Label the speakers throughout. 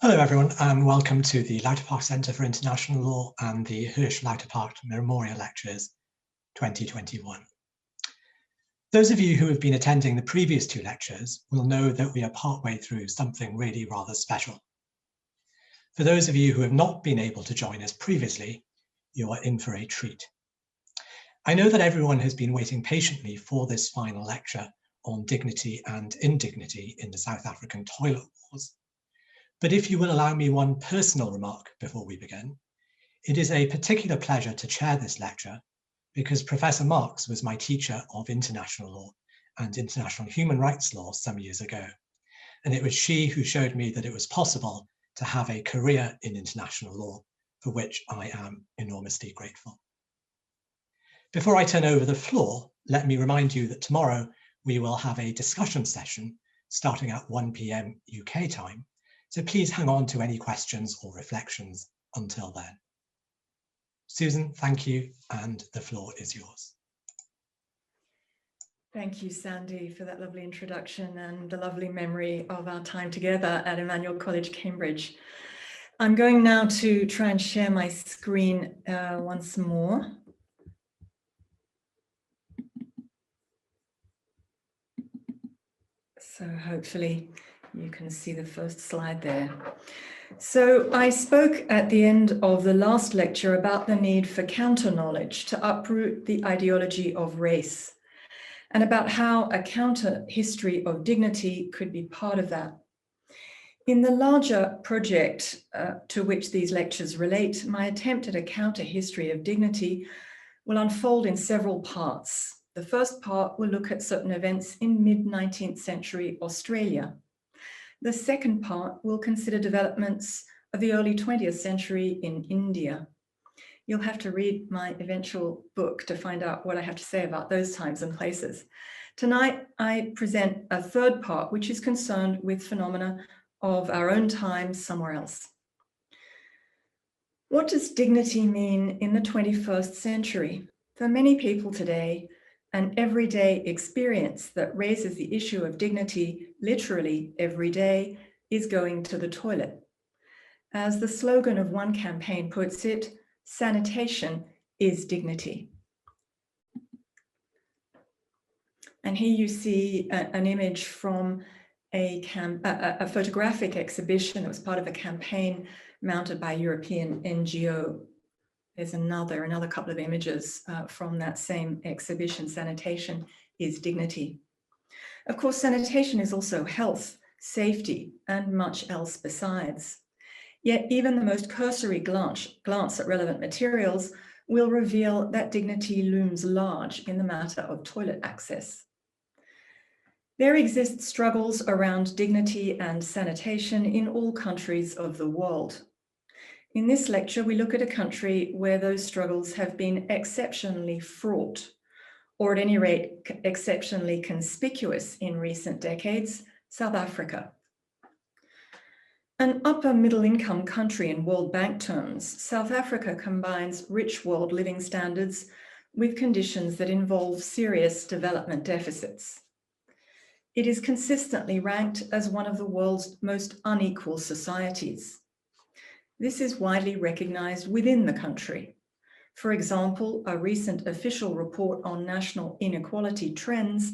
Speaker 1: Hello everyone and welcome to the Lauterpacht Centre for International Law and the Hersch Lauterpacht Memorial Lectures 2021. Those of you who have been attending the previous two lectures will know that we are partway through something really rather special. For those of you who have not been able to join us previously, you are in for a treat. I know that everyone has been waiting patiently for this final lecture on dignity and indignity in the South African toilet wars. But if you will allow me one personal remark before we begin, it is a particular pleasure to chair this lecture because Professor Marks was my teacher of international law and international human rights law some years ago. And it was she who showed me that it was possible to have a career in international law, for which I am enormously grateful. Before I turn over the floor, let me remind you that tomorrow we will have a discussion session starting at 1 p.m. UK time. So please hang on to any questions or reflections until then. Susan, thank you, and the floor is yours.
Speaker 2: Thank you, Sandy, for that lovely introduction and the lovely memory of our time together at Emmanuel College, Cambridge. I'm going now to try and share my screen once more. So hopefully you can see the first slide there. So I spoke at the end of the last lecture about the need for counter-knowledge to uproot the ideology of race, and about how a counter-history of dignity could be part of that. In the larger project to which these lectures relate, my attempt at a counter-history of dignity will unfold in several parts. The first part will look at certain events in mid-19th century Australia. The second part will consider developments of the early 20th century in India. You'll have to read my eventual book to find out what I have to say about those times and places. Tonight, I present a third part, which is concerned with phenomena of our own time somewhere else. What does dignity mean in the 21st century? For many people today, an everyday experience that raises the issue of dignity literally every day is going to the toilet. As the slogan of one campaign puts it, sanitation is dignity. And here you see an image from a photographic exhibition that was part of a campaign mounted by a European NGO. There's another couple of images from that same exhibition. Sanitation is dignity. Of course, sanitation is also health, safety, and much else besides. Yet even the most cursory glance at relevant materials will reveal that dignity looms large in the matter of toilet access. There exist struggles around dignity and sanitation in all countries of the world. In this lecture, we look at a country where those struggles have been exceptionally fraught, or at any rate, exceptionally conspicuous in recent decades, South Africa. An upper middle income country in World Bank terms, South Africa combines rich world living standards with conditions that involve serious development deficits. It is consistently ranked as one of the world's most unequal societies. This is widely recognized within the country. For example, a recent official report on national inequality trends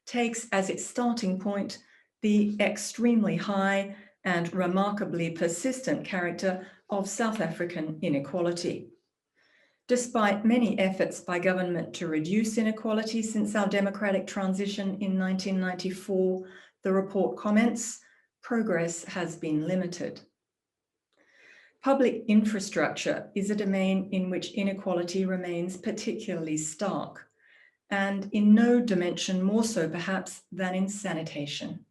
Speaker 2: takes as its starting point the extremely high and remarkably persistent character of South African inequality. Despite many efforts by government to reduce inequality since our democratic transition in 1994, the report comments, progress has been limited. Public infrastructure is a domain in which inequality remains particularly stark, and in no dimension more so perhaps than in sanitation.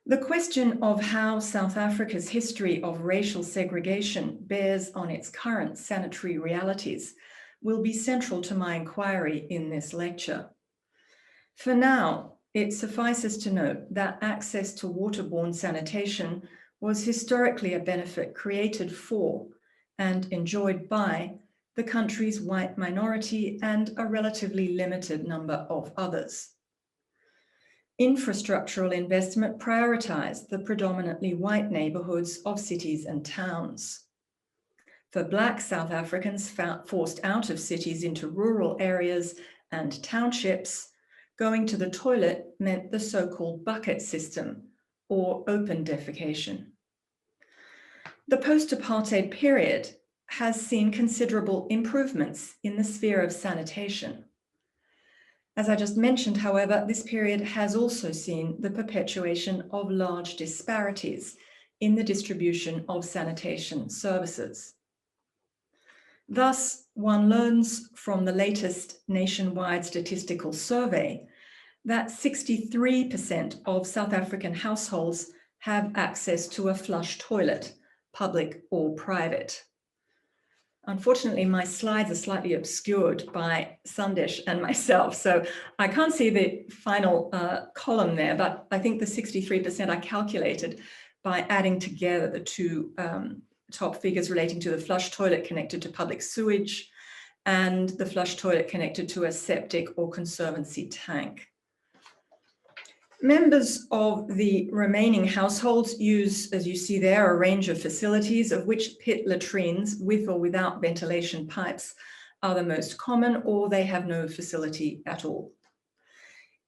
Speaker 2: The question of how South Africa's history of racial segregation bears on its current sanitary realities will be central to my inquiry in this lecture. For now, it suffices to note that access to waterborne sanitation was historically a benefit created for and enjoyed by the country's white minority and a relatively limited number of others. infrastructural investment prioritized the predominantly white neighborhoods of cities and towns. For Black South Africans forced out of cities into rural areas and townships, going to the toilet meant the so-called bucket system or open defecation. The post-apartheid period has seen considerable improvements in the sphere of sanitation. As I just mentioned, however, this period has also seen the perpetuation of large disparities in the distribution of sanitation services. Thus, one learns from the latest nationwide statistical survey that 63% of South African households have access to a flush toilet, public or private. Unfortunately, my slides are slightly obscured by Sandesh and myself, so I can't see the final column there, but I think the 63% I calculated by adding together the two top figures relating to the flush toilet connected to public sewage and the flush toilet connected to a septic or conservancy tank. Members of the remaining households use, as you see there, a range of facilities, of which pit latrines with or without ventilation pipes are the most common, or they have no facility at all.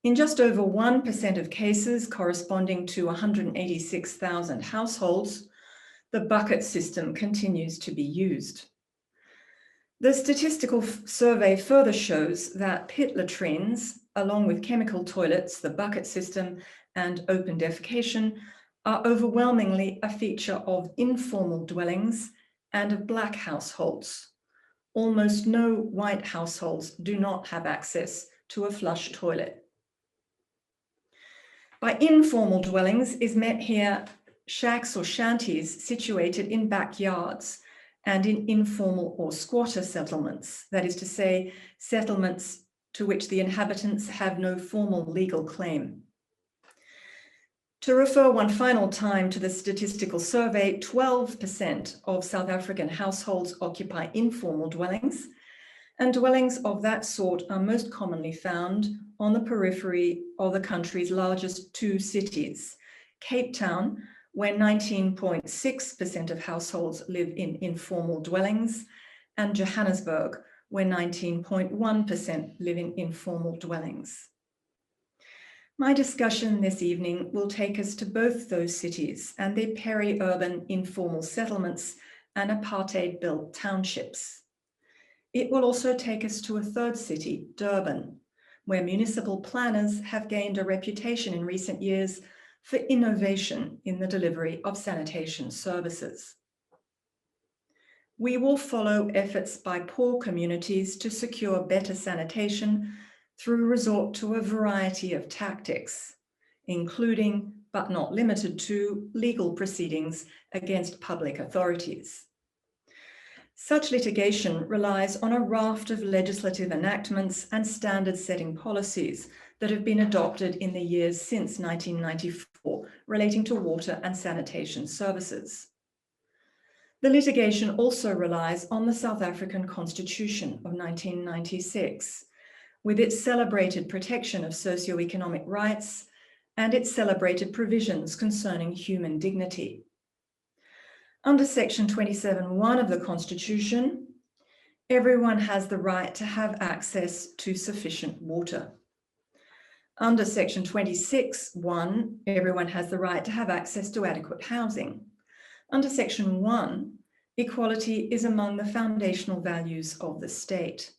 Speaker 2: In just over 1% of cases, corresponding to 186,000 households, the bucket system continues to be used. The statistical survey further shows that pit latrines, along with chemical toilets, the bucket system, and open defecation, are overwhelmingly a feature of informal dwellings and of Black households. Almost no white households do not have access to a flush toilet. By informal dwellings is meant here shacks or shanties situated in backyards and in informal or squatter settlements, that is to say, settlements to which the inhabitants have no formal legal claim. To refer one final time to the statistical survey, 12% of South African households occupy informal dwellings, and dwellings of that sort are most commonly found on the periphery of the country's largest two cities, Cape Town, where 19.6% of households live in informal dwellings, and Johannesburg, where 19.1% live in informal dwellings. My discussion this evening will take us to both those cities and their peri-urban informal settlements and apartheid-built townships. It will also take us to a third city, Durban, where municipal planners have gained a reputation in recent years for innovation in the delivery of sanitation services. We will follow efforts by poor communities to secure better sanitation through resort to a variety of tactics, including, but not limited to, legal proceedings against public authorities. Such litigation relies on a raft of legislative enactments and standard-setting policies that have been adopted in the years since 1994 relating to water and sanitation services. The litigation also relies on the South African Constitution of 1996, with its celebrated protection of socio-economic rights and its celebrated provisions concerning human dignity. Under Section 27(1) of the Constitution, everyone has the right to have access to sufficient water. Under Section 26(1), everyone has the right to have access to adequate housing. Under Section 1, equality is among the foundational values of the state.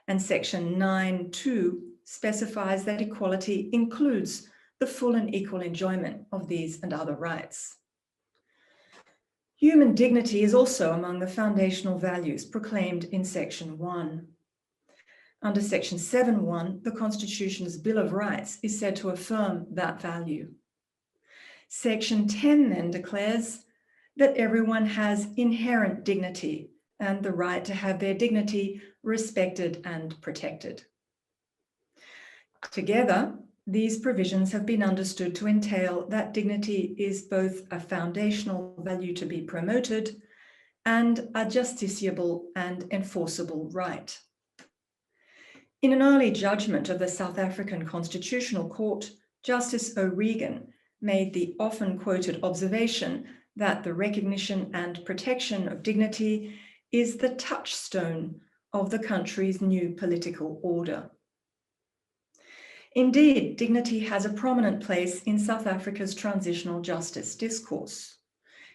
Speaker 2: And Section 9(2) specifies that equality includes the full and equal enjoyment of these and other rights. Human dignity is also among the foundational values proclaimed in Section 1. Under Section 7(1), the Constitution's Bill of Rights is said to affirm that value. Section 10 then declares that everyone has inherent dignity and the right to have their dignity respected and protected. Together, these provisions have been understood to entail that dignity is both a foundational value to be promoted and a justiciable and enforceable right. In an early judgment of the South African Constitutional Court, Justice O'Regan made the often quoted observation that the recognition and protection of dignity is the touchstone of the country's new political order. Indeed, dignity has a prominent place in South Africa's transitional justice discourse.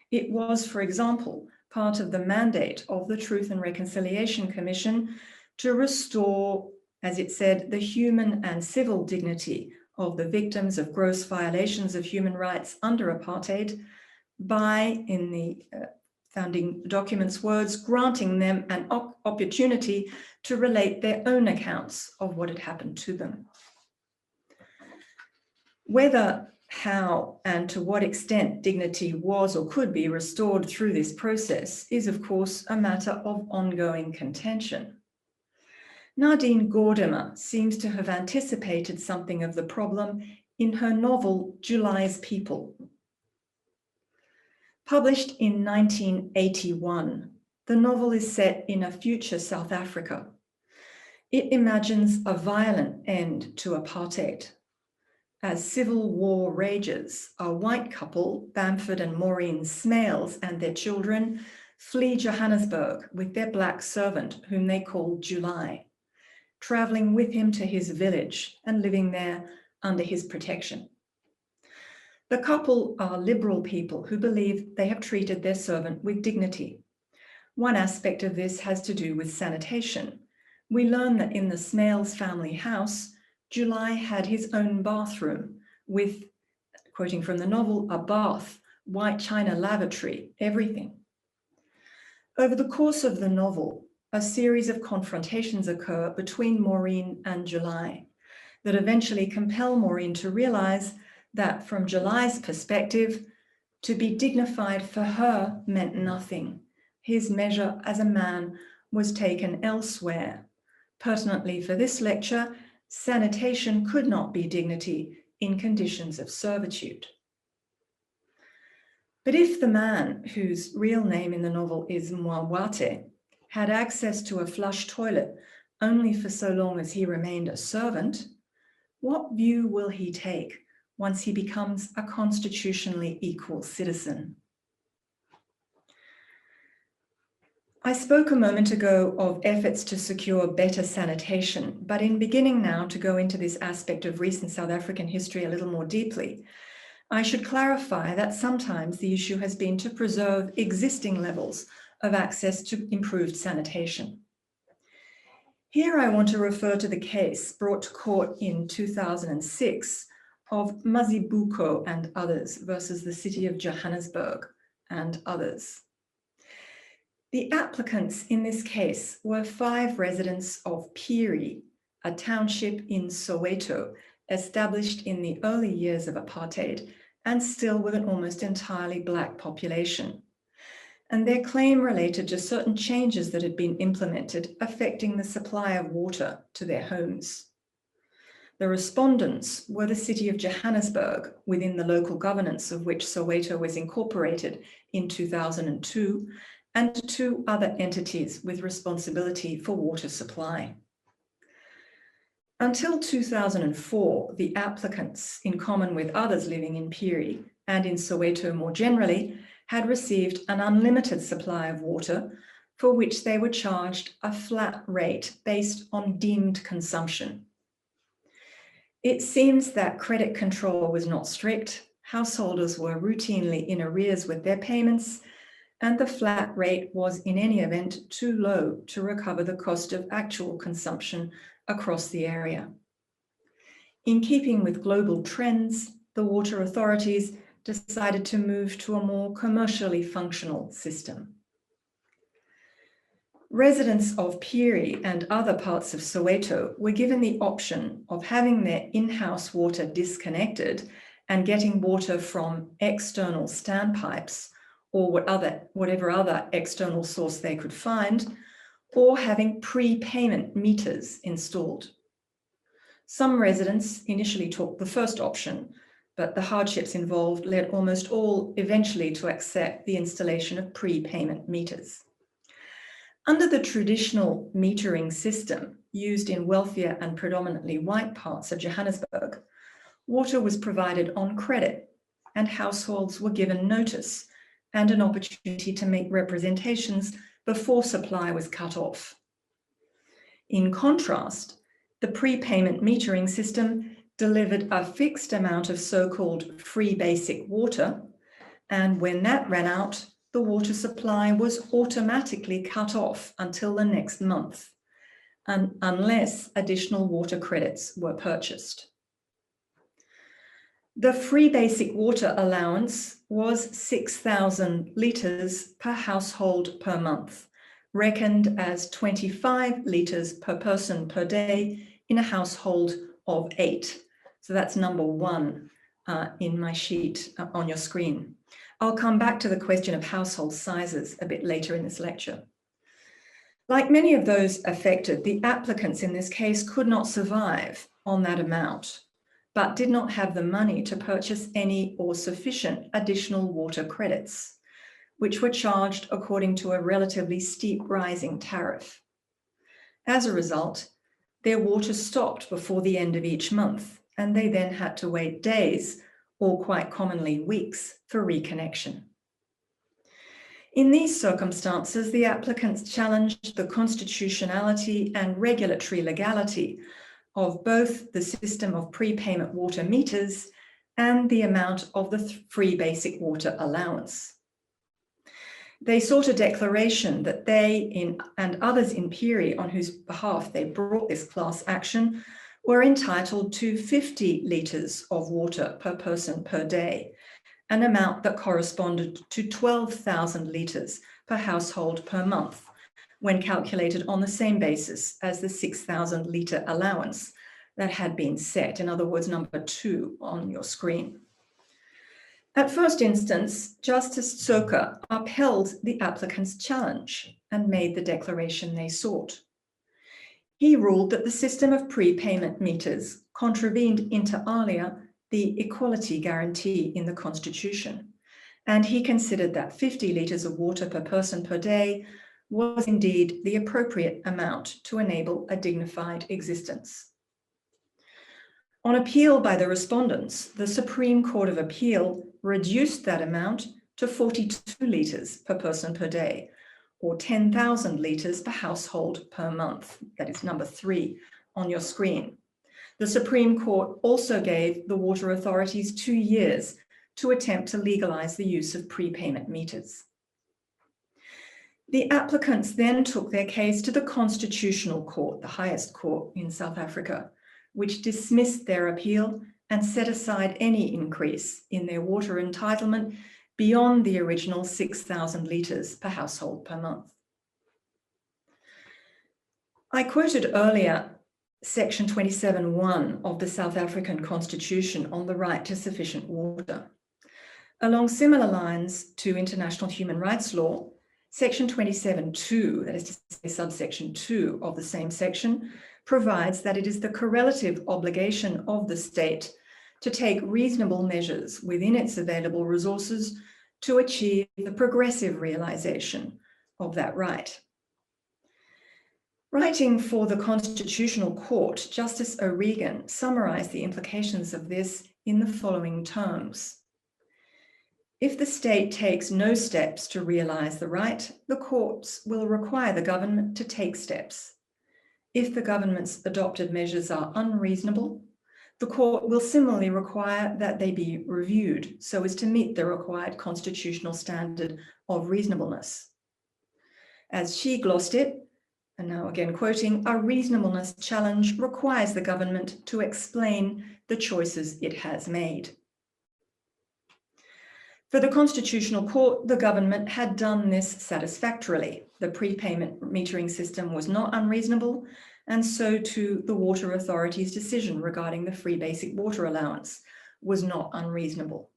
Speaker 2: It was, for example, part of the mandate of the Truth and Reconciliation Commission to restore, as it said, the human and civil dignity of the victims of gross violations of human rights under apartheid by, in the founding documents' words, granting them an opportunity to relate their own accounts of what had happened to them. Whether, how, and to what extent dignity was or could be restored through this process is, of course, a matter of ongoing contention. Nadine Gordimer seems to have anticipated something of the problem in her novel July's People. Published in 1981, the novel is set in a future South Africa. It imagines a violent end to apartheid. As civil war rages, a white couple, Bamford and Maureen Smales, and their children flee Johannesburg with their black servant, whom they call July, traveling with him to his village and living there under his protection. The couple are liberal people who believe they have treated their servant with dignity. One aspect of this has to do with sanitation. We learn that in the Smales family house, July had his own bathroom with, quoting from the novel, a bath, white china lavatory, everything. Over the course of the novel, a series of confrontations occur between Maureen and July that eventually compel Maureen to realize that from July's perspective, to be dignified for her meant nothing. His measure as a man was taken elsewhere. Pertinently for this lecture, sanitation could not be dignity in conditions of servitude. But if the man, whose real name in the novel is Mwawate, had access to a flush toilet only for so long as he remained a servant, what view will he take once he becomes a constitutionally equal citizen? I spoke a moment ago of efforts to secure better sanitation, but in beginning now to go into this aspect of recent South African history a little more deeply, I should clarify that sometimes the issue has been to preserve existing levels of access to improved sanitation. Here I want to refer to the case brought to court in 2006 of Mazibuko and others versus the city of Johannesburg and others. The applicants in this case were 5 residents of Piri, a township in Soweto, established in the early years of apartheid and still with an almost entirely Black population. And their claim related to certain changes that had been implemented affecting the supply of water to their homes. The respondents were the city of Johannesburg, within the local governance of which Soweto was incorporated in 2002, and 2 other entities with responsibility for water supply. Until 2004, the applicants, in common with others living in Piri and in Soweto more generally, had received an unlimited supply of water for which they were charged a flat rate based on deemed consumption. It seems that credit control was not strict, householders were routinely in arrears with their payments, and the flat rate was in any event too low to recover the cost of actual consumption across the area. In keeping with global trends, the water authorities decided to move to a more commercially functional system. Residents of Piri and other parts of Soweto were given the option of having their in-house water disconnected and getting water from external standpipes or whatever other external source they could find, or having prepayment meters installed. Some residents initially took the first option, but the hardships involved led almost all eventually to accept the installation of prepayment meters. Under the traditional metering system used in wealthier and predominantly white parts of Johannesburg, water was provided on credit, and households were given notice and an opportunity to make representations before supply was cut off. In contrast, the prepayment metering system delivered a fixed amount of so-called free basic water, and when that ran out, the water supply was automatically cut off until the next month, unless additional water credits were purchased. The free basic water allowance was 6,000 litres per household per month, reckoned as 25 litres per person per day in a household of 8. So that's number 1 in my sheet on your screen. I'll come back to the question of household sizes a bit later in this lecture. Like many of those affected, the applicants in this case could not survive on that amount, but did not have the money to purchase any or sufficient additional water credits, which were charged according to a relatively steep rising tariff. As a result, their water stopped before the end of each month, and they then had to wait days, or quite commonly weeks, for reconnection. In these circumstances, the applicants challenged the constitutionality and regulatory legality of both the system of prepayment water meters and the amount of the free basic water allowance. They sought a declaration that they and others in Piri on whose behalf they brought this class action were entitled to 50 litres of water per person per day, an amount that corresponded to 12,000 litres per household per month, when calculated on the same basis as the 6,000 litre allowance that had been set, in other words, number 2 on your screen. At first instance, Justice Soka upheld the applicant's challenge and made the declaration they sought. He ruled that the system of prepayment meters contravened inter alia the equality guarantee in the Constitution, and he considered that 50 litres of water per person per day was indeed the appropriate amount to enable a dignified existence. On appeal by the respondents, the Supreme Court of Appeal reduced that amount to 42 litres per person per day, or 10,000 litres per household per month. That is number 3 on your screen. The Supreme Court also gave the water authorities 2 years to attempt to legalise the use of prepayment meters. The applicants then took their case to the Constitutional Court, the highest court in South Africa, which dismissed their appeal and set aside any increase in their water entitlement beyond the original 6,000 litres per household per month. I quoted earlier Section 27(1) of the South African Constitution on the right to sufficient water. Along similar lines to international human rights law, Section 27(2), that is to say subsection 2 of the same section, provides that it is the correlative obligation of the state to take reasonable measures within its available resources to achieve the progressive realization of that right. Writing for the Constitutional Court, Justice O'Regan summarized the implications of this in the following terms. If the state takes no steps to realize the right, the courts will require the government to take steps. If the government's adopted measures are unreasonable, the court will similarly require that they be reviewed so as to meet the required constitutional standard of reasonableness. As she glossed it, and now again quoting, a reasonableness challenge requires the government to explain the choices it has made. For the Constitutional Court, the government had done this satisfactorily. The prepayment metering system was not unreasonable, and so too the Water Authority's decision regarding the free basic water allowance was not unreasonable.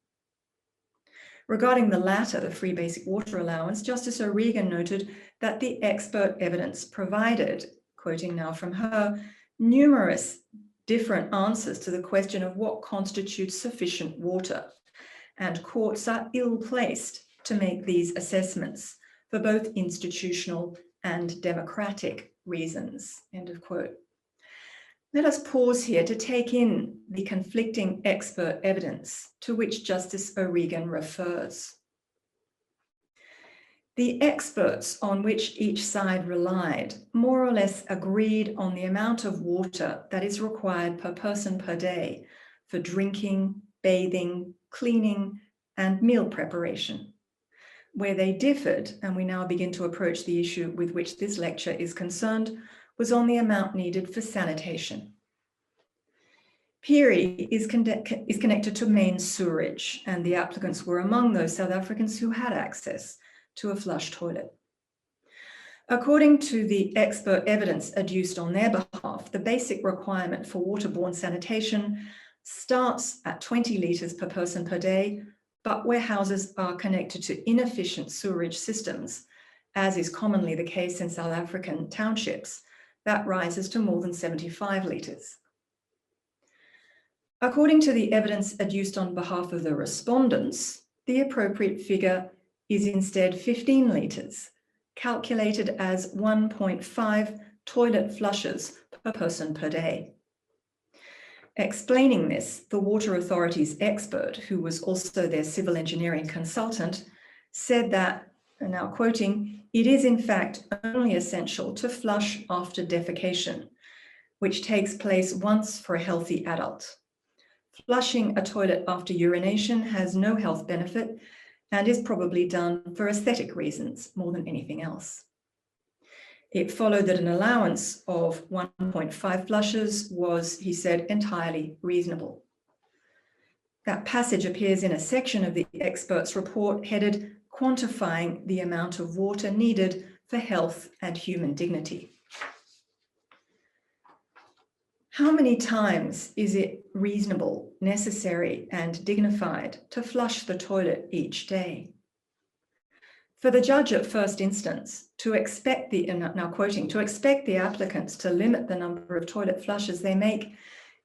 Speaker 2: Regarding the latter, the free basic water allowance, Justice O'Regan noted that the expert evidence provided, quoting now from her, numerous different answers to the question of what constitutes sufficient water, and courts are ill-placed to make these assessments for both institutional and democratic reasons, end of quote. Let us pause here to take in the conflicting expert evidence to which Justice O'Regan refers. The experts on which each side relied more or less agreed on the amount of water that is required per person per day for drinking, bathing, cleaning, and meal preparation. Where they differed, and we now begin to approach the issue with which this lecture is concerned, was on the amount needed for sanitation. Piri is connected to main sewerage, and the applicants were among those South Africans who had access to a flush toilet. According to the expert evidence adduced on their behalf, the basic requirement for waterborne sanitation starts at 20 litres per person per day, but where houses are connected to inefficient sewerage systems, as is commonly the case in South African townships, that rises to more than 75 litres. According to the evidence adduced on behalf of the respondents, the appropriate figure is instead 15 litres, calculated as 1.5 toilet flushes per person per day. Explaining this, the Water Authority's expert, who was also their civil engineering consultant, said that, and now quoting, "It is in fact only essential to flush after defecation, which takes place once for a healthy adult. Flushing a toilet after urination has no health benefit and is probably done for aesthetic reasons more than anything else." It followed that an allowance of 1.5 flushes was, he said, entirely reasonable. That passage appears in a section of the expert's report headed "Quantifying the amount of water needed for health and human dignity." How many times is it reasonable, necessary, and dignified to flush the toilet each day? For the judge at first instance, to expect the, and now quoting, "to expect the applicants to limit the number of toilet flushes they make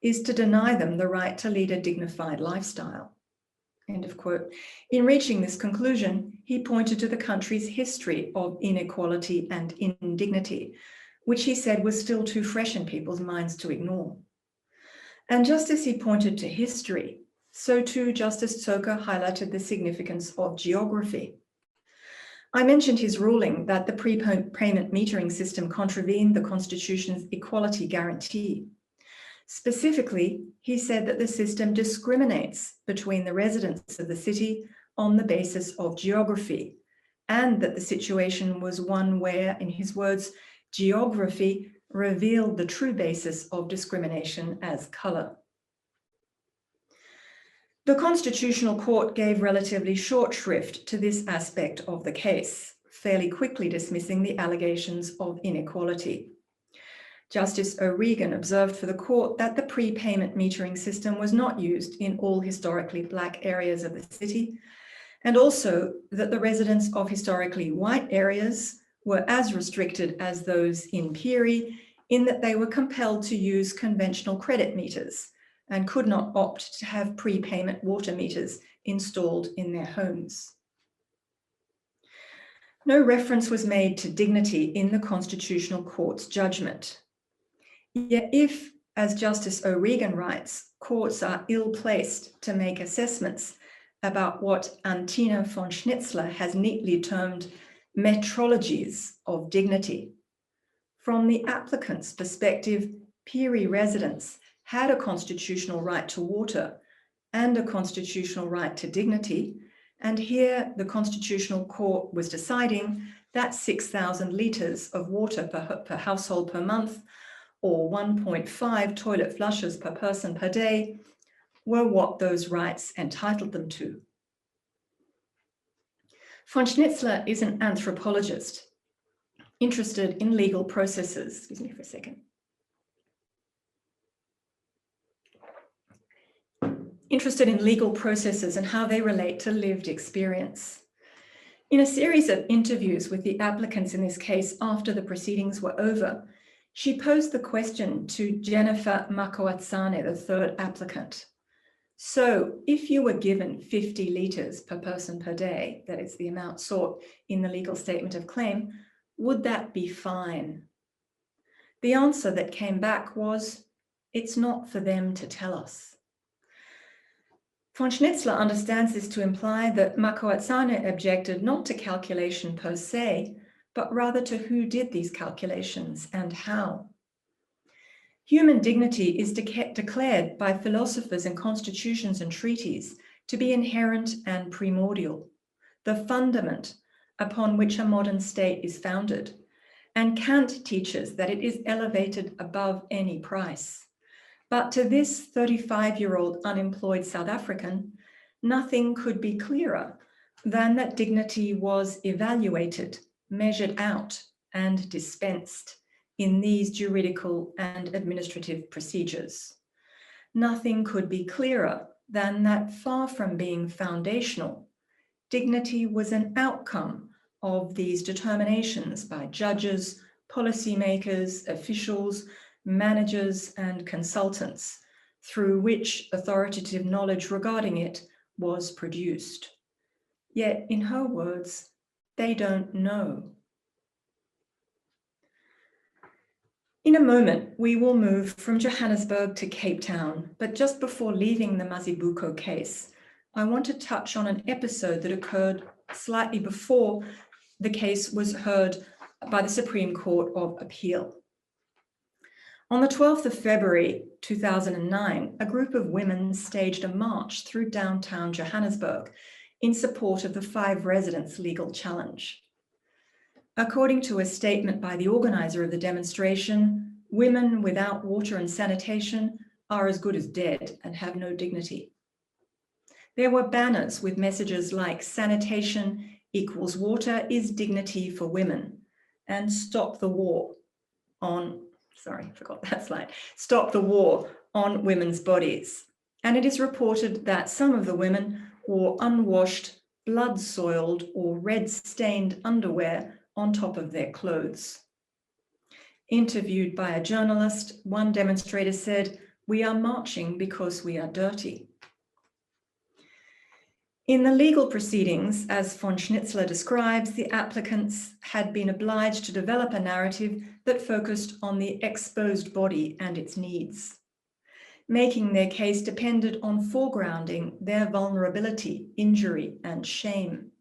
Speaker 2: is to deny them the right to lead a dignified lifestyle." End of quote. In reaching this conclusion, he pointed to the country's history of inequality and indignity, which he said was still too fresh in people's minds to ignore. And just as he pointed to history, so too Justice Tsoka highlighted the significance of geography. I mentioned his ruling that the prepayment metering system contravened the Constitution's equality guarantee. Specifically, he said that the system discriminates between the residents of the city on the basis of geography, and that the situation was one where, in his words, geography revealed the true basis of discrimination as colour. The Constitutional Court gave relatively short shrift to this aspect of the case, fairly quickly dismissing the allegations of inequality. Justice O'Regan observed for the court that the prepayment metering system was not used in all historically Black areas of the city, and also that the residents of historically white areas were as restricted as those in Piri, in that they were compelled to use conventional credit meters and could not opt to have prepayment water meters installed in their homes. No reference was made to dignity in the Constitutional Court's judgment. Yet if, as Justice O'Regan writes, courts are ill-placed to make assessments about what Antina von Schnitzler has neatly termed metrologies of dignity, from the applicant's perspective, Piri residents had a constitutional right to water and a constitutional right to dignity, and here the Constitutional Court was deciding that 6,000 litres of water per household per month, or 1.5 toilet flushes per person per day, were what those rights entitled them to. Von Schnitzler is an anthropologist interested in legal processes. Excuse me for a second. Interested in legal processes and how they relate to lived experience. In a series of interviews with the applicants in this case after the proceedings were over, she posed the question to Jennifer Makoatsane, the third applicant. So if you were given 50 litres per person per day, that is the amount sought in the legal statement of claim, would that be fine? The answer that came back was It's not for them to tell us. Von Schnitzler understands this to imply that Makoatsane objected not to calculation per se, but rather to who did these calculations and how. Human dignity is declared by philosophers in constitutions and treaties to be inherent and primordial, the fundament upon which a modern state is founded, and Kant teaches that it is elevated above any price. But to this 35-year-old unemployed South African, nothing could be clearer than that dignity was evaluated, measured out, and dispensed in these juridical and administrative procedures. Nothing could be clearer than that, far from being foundational, dignity was an outcome of these determinations by judges, policymakers, officials, managers, and consultants, through which authoritative knowledge regarding it was produced. Yet, in her words, they don't know. In a moment, we will move from Johannesburg to Cape Town, but just before leaving the Mazibuko case, I want to touch on an episode that occurred slightly before the case was heard by the Supreme Court of Appeal. On the 12th of February 2009, a group of women staged a march through downtown Johannesburg in support of the 5 residents' legal challenge. According to a statement by the organizer of the demonstration, women without water and sanitation are as good as dead and have no dignity. There were banners with messages like "Sanitation equals water is dignity for women," and "Stop the war on," "Stop the war on women's bodies." And it is reported that some of the women wore unwashed, blood-soiled or red-stained underwear on top of their clothes. Interviewed by a journalist, one demonstrator said, "We are marching because we are dirty." In the legal proceedings, as von Schnitzler describes, the applicants had been obliged to develop a narrative that focused on the exposed body and its needs, making their case dependent on foregrounding their vulnerability, injury, and shame,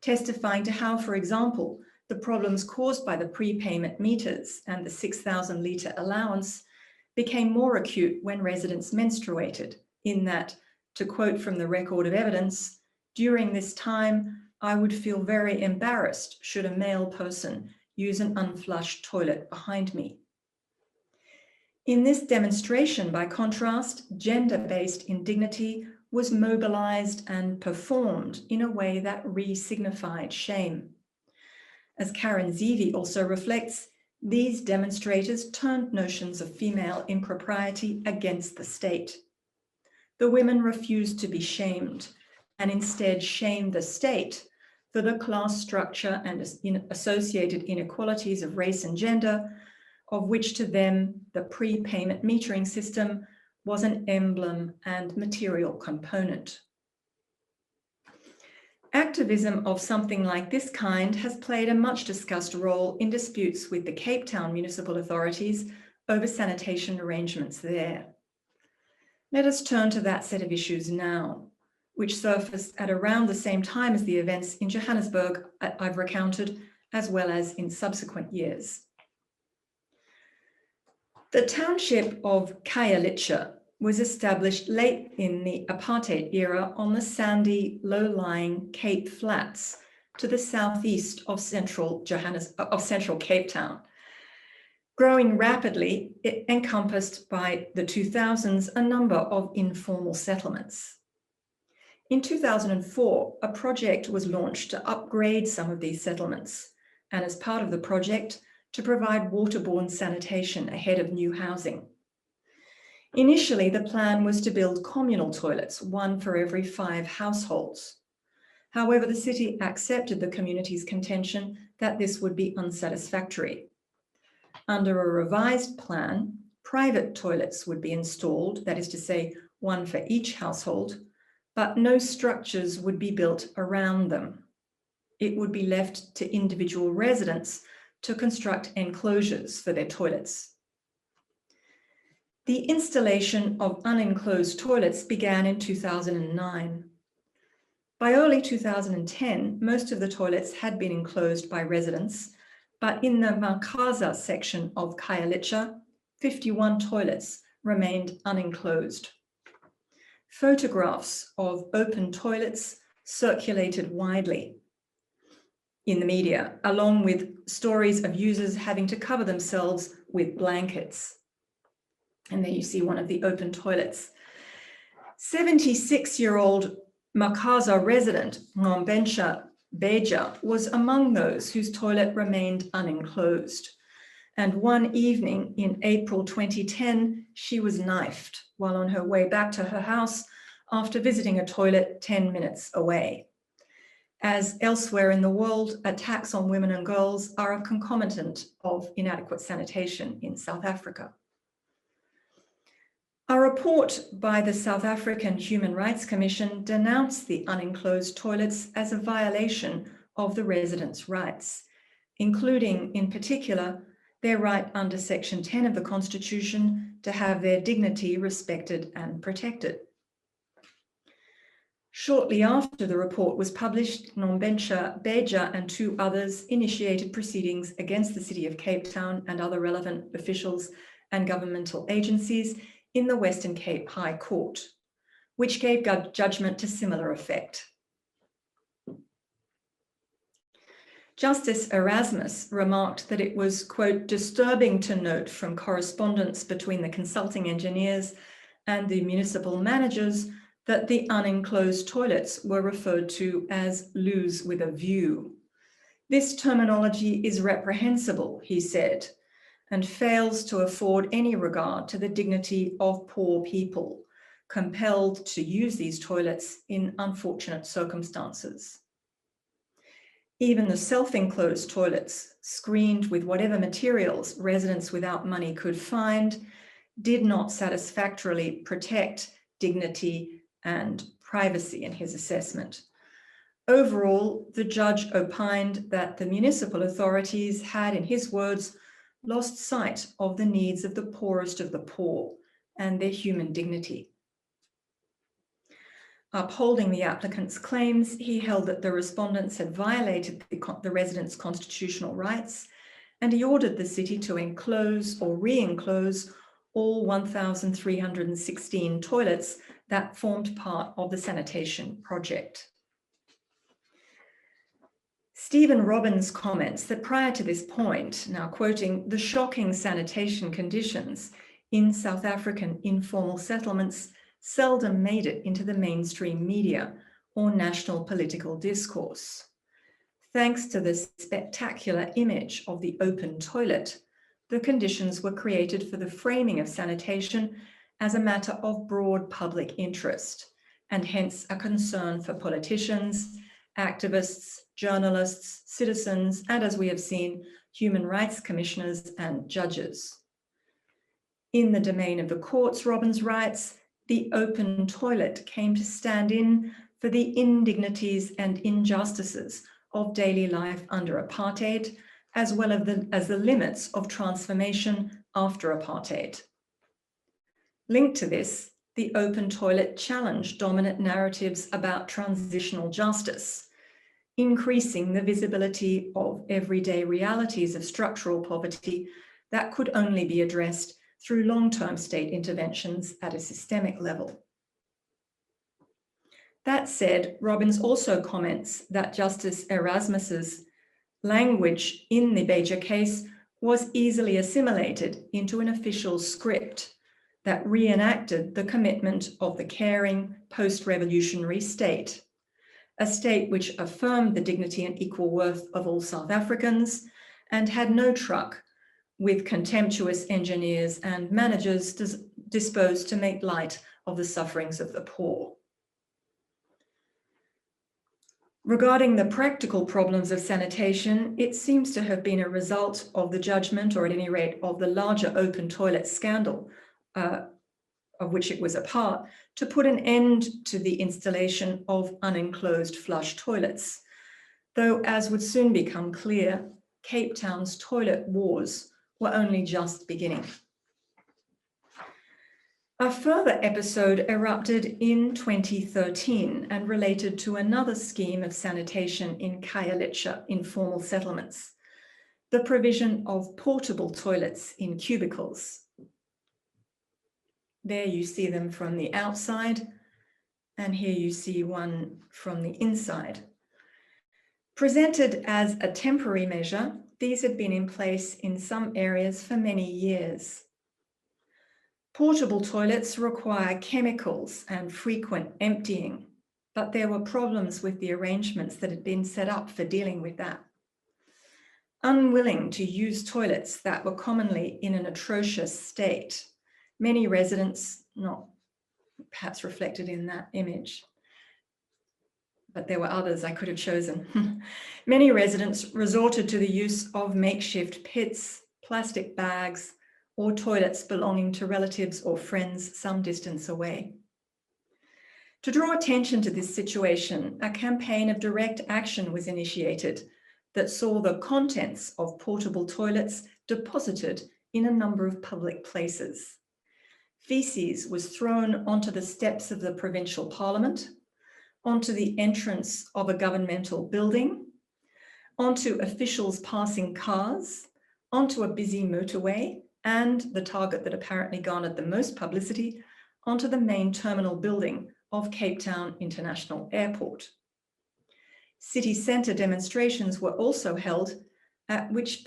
Speaker 2: testifying to how, for example, the problems caused by the prepayment meters and the 6,000-litre allowance became more acute when residents menstruated, in that, to quote from the record of evidence, "During this time, I would feel very embarrassed should a male person use an unflushed toilet behind me." In this demonstration, by contrast, gender-based indignity was mobilized and performed in a way that re-signified shame. As Karen Zivi also reflects, these demonstrators turned notions of female impropriety against the state. The women refused to be shamed and instead shamed the state for the class structure and associated inequalities of race and gender, of which to them the prepayment metering system was an emblem and material component. Activism of something like this kind has played a much discussed role in disputes with the Cape Town municipal authorities over sanitation arrangements there. Let us turn to that set of issues now, which surfaced at around the same time as the events in Johannesburg I've recounted, as well as in subsequent years. The township of Khayelitsha was established late in the apartheid era on the sandy, low-lying Cape Flats to the southeast of central Cape Town. Growing rapidly, it encompassed by the 2000s a number of informal settlements. In 2004, a project was launched to upgrade some of these settlements, and as part of the project, to provide waterborne sanitation ahead of new housing. Initially, the plan was to build communal toilets, 1 for every 5 households. However, the city accepted the community's contention that this would be unsatisfactory. Under a revised plan, private toilets would be installed, that is to say, 1 for each household, but no structures would be built around them. It would be left to individual residents to construct enclosures for their toilets. The installation of unenclosed toilets began in 2009. By early 2010, most of the toilets had been enclosed by residents, but in the Makaza section of Khayelitsha, 51 toilets remained unenclosed. Photographs of open toilets circulated widely in the media, along with stories of users having to cover themselves with blankets. And there you see one of the open toilets. 76-year-old Makaza resident Ngombencha Beja was among those whose toilet remained unenclosed. And one evening in April 2010, she was knifed while on her way back to her house after visiting a toilet 10 minutes away. As elsewhere in the world, attacks on women and girls are a concomitant of inadequate sanitation in South Africa. A report by the South African Human Rights Commission denounced the unenclosed toilets as a violation of the residents' rights, including, in particular, their right under Section 10 of the Constitution to have their dignity respected and protected. Shortly after the report was published, Ngombencha Beja and 2 others initiated proceedings against the City of Cape Town and other relevant officials and governmental agencies in the Western Cape High Court, which gave judgment to similar effect. Justice Erasmus remarked that it was, quote, disturbing to note from correspondence between the consulting engineers and the municipal managers that the unenclosed toilets were referred to as loos with a view. This terminology is reprehensible, he said, and fails to afford any regard to the dignity of poor people compelled to use these toilets in unfortunate circumstances. Even the self-enclosed toilets, screened with whatever materials residents without money could find, did not satisfactorily protect dignity and privacy in his assessment. Overall, the judge opined that the municipal authorities had, in his words, lost sight of the needs of the poorest of the poor and their human dignity. Upholding the applicant's claims, he held that the respondents had violated the residents' constitutional rights, and he ordered the city to enclose or re-enclose all 1,316 toilets that formed part of the sanitation project. Stephen Robbins comments that prior to this point, now quoting, the shocking sanitation conditions in South African informal settlements seldom made it into the mainstream media or national political discourse. Thanks to the spectacular image of the open toilet, the conditions were created for the framing of sanitation as a matter of broad public interest, and hence a concern for politicians, activists, journalists, citizens, and as we have seen, human rights commissioners and judges. In the domain of the courts, Robbins writes, the open toilet came to stand in for the indignities and injustices of daily life under apartheid, as well as the limits of transformation after apartheid. Linked to this, the open toilet challenged dominant narratives about transitional justice, increasing the visibility of everyday realities of structural poverty that could only be addressed through long-term state interventions at a systemic level. That said, Robbins also comments that Justice Erasmus's language in the Beja case was easily assimilated into an official script that reenacted the commitment of the caring post-revolutionary state, a state which affirmed the dignity and equal worth of all South Africans and had no truck with contemptuous engineers and managers disposed to make light of the sufferings of the poor. Regarding the practical problems of sanitation, it seems to have been a result of the judgment, or at any rate of the larger open toilet scandal of which it was a part, to put an end to the installation of unenclosed flush toilets. Though, as would soon become clear, Cape Town's toilet wars were only just beginning. A further episode erupted in 2013 and related to another scheme of sanitation in Khayelitsha informal settlements, the provision of portable toilets in cubicles. There you see them from the outside, and here you see one from the inside. Presented as a temporary measure, these had been in place in some areas for many years. Portable toilets require chemicals and frequent emptying, but there were problems with the arrangements that had been set up for dealing with that. Unwilling to use toilets that were commonly in an atrocious state, many residents, not perhaps reflected in that image, but there were others I could have chosen. Many residents resorted to the use of makeshift pits, plastic bags, or toilets belonging to relatives or friends some distance away. To draw attention to this situation, a campaign of direct action was initiated that saw the contents of portable toilets deposited in a number of public places. Feces was thrown onto the steps of the provincial parliament, onto the entrance of a governmental building, onto officials passing cars, onto a busy motorway, and the target that apparently garnered the most publicity, onto the main terminal building of Cape Town International Airport. City centre demonstrations were also held, at which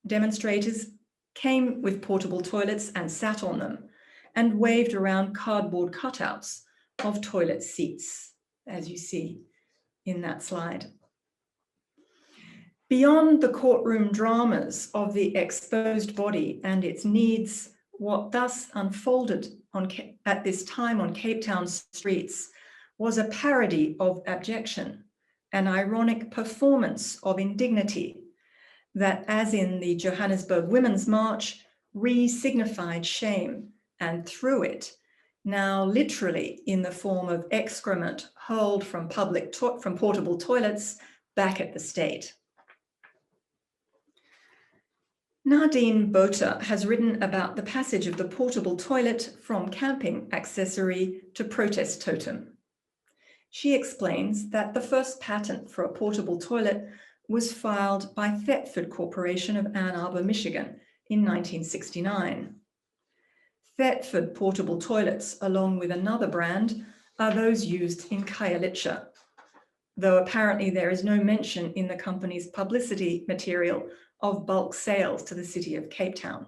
Speaker 2: demonstrators came with portable toilets and sat on them and waved around cardboard cutouts of toilet seats, as you see in that slide. Beyond the courtroom dramas of the exposed body and its needs, what thus unfolded at this time on Cape Town streets was a parody of abjection, an ironic performance of indignity that, as in the Johannesburg Women's March, re-signified shame and threw it, now literally in the form of excrement hurled from portable toilets back at the state. Nadine Botha has written about the passage of the portable toilet from camping accessory to protest totem. She explains that the first patent for a portable toilet was filed by Thetford Corporation of Ann Arbor, Michigan in 1969. Thetford portable toilets, along with another brand, are those used in Khayelitsha, though apparently there is no mention in the company's publicity material of bulk sales to the city of Cape Town.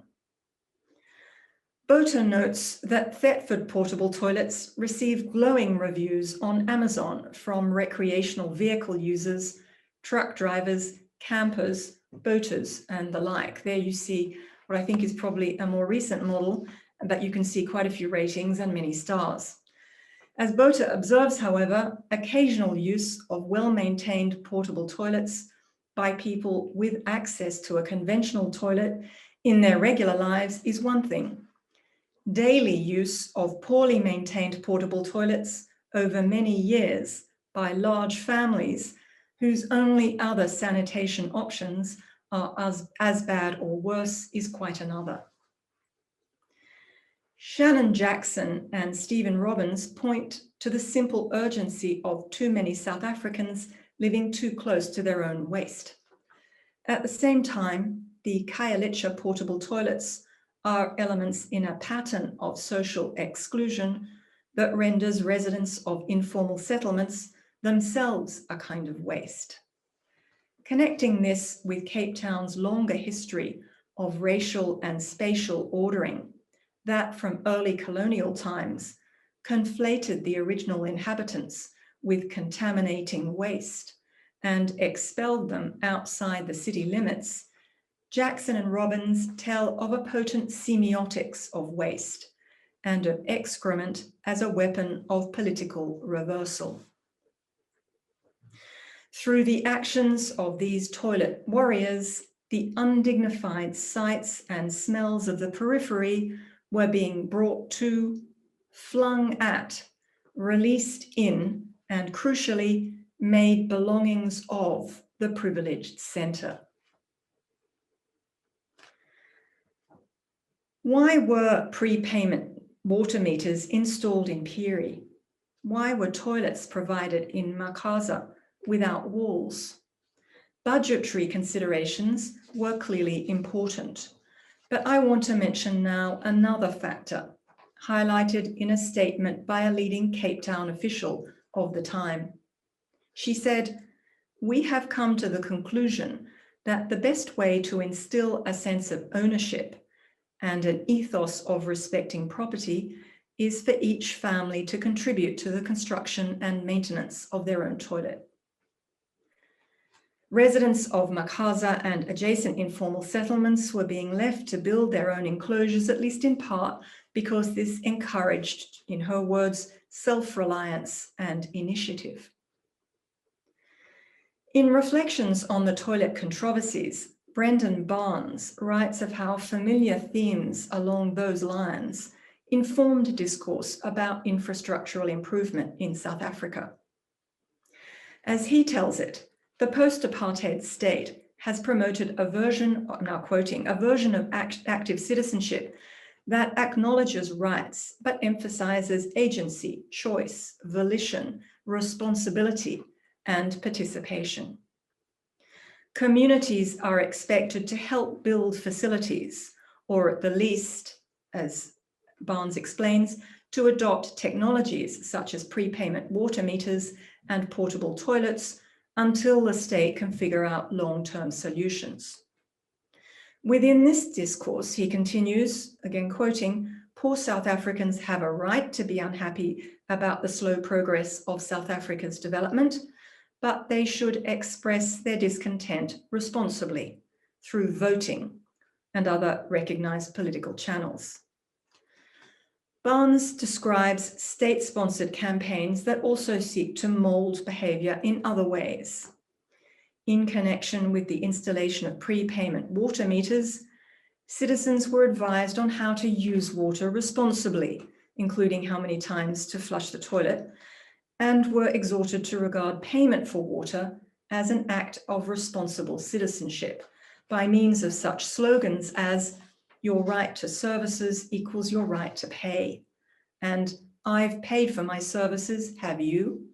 Speaker 2: Botha notes that Thetford portable toilets received glowing reviews on Amazon from recreational vehicle users, truck drivers, campers, boaters, and the like. There you see what I think is probably a more recent model, but you can see quite a few ratings and many stars. As Botha observes, however, occasional use of well-maintained portable toilets by people with access to a conventional toilet in their regular lives is one thing. Daily use of poorly maintained portable toilets over many years by large families whose only other sanitation options are as bad or worse is quite another. Shannon Jackson and Stephen Robbins point to the simple urgency of too many South Africans living too close to their own waste. At the same time, the Khayelitsha portable toilets are elements in a pattern of social exclusion that renders residents of informal settlements themselves a kind of waste. Connecting this with Cape Town's longer history of racial and spatial ordering that from early colonial times conflated the original inhabitants with contaminating waste and expelled them outside the city limits, Jackson and Robbins tell of a potent semiotics of waste and of excrement as a weapon of political reversal. Through the actions of these toilet warriors, the undignified sights and smells of the periphery were being brought to, flung at, released in, and crucially, made belongings of the privileged center. Why were prepayment water meters installed in Piri? Why were toilets provided in Makaza without walls? Budgetary considerations were clearly important, but I want to mention now another factor highlighted in a statement by a leading Cape Town official of the time. She said, "We have come to the conclusion that the best way to instill a sense of ownership and an ethos of respecting property is for each family to contribute to the construction and maintenance of their own toilet." Residents of Makaza and adjacent informal settlements were being left to build their own enclosures, at least in part, because this encouraged, in her words, self-reliance and initiative. In Reflections on the Toilet Controversies, Brendan Barnes writes of how familiar themes along those lines informed discourse about infrastructural improvement in South Africa. As he tells it, the post-apartheid state has promoted a version, now quoting, a version of active citizenship that acknowledges rights but emphasizes agency, choice, volition, responsibility, and participation. Communities are expected to help build facilities, or at the least, as Barnes explains, to adopt technologies such as prepayment water meters and portable toilets until the state can figure out long-term solutions. Within this discourse, he continues, again quoting, "Poor South Africans have a right to be unhappy about the slow progress of South Africa's development, but they should express their discontent responsibly through voting and other recognized political channels." Barnes describes state-sponsored campaigns that also seek to mold behavior in other ways. In connection with the installation of prepayment water meters, citizens were advised on how to use water responsibly, including how many times to flush the toilet, and were exhorted to regard payment for water as an act of responsible citizenship by means of such slogans as "Your right to services equals your right to pay," and "I've paid for my services, have you?"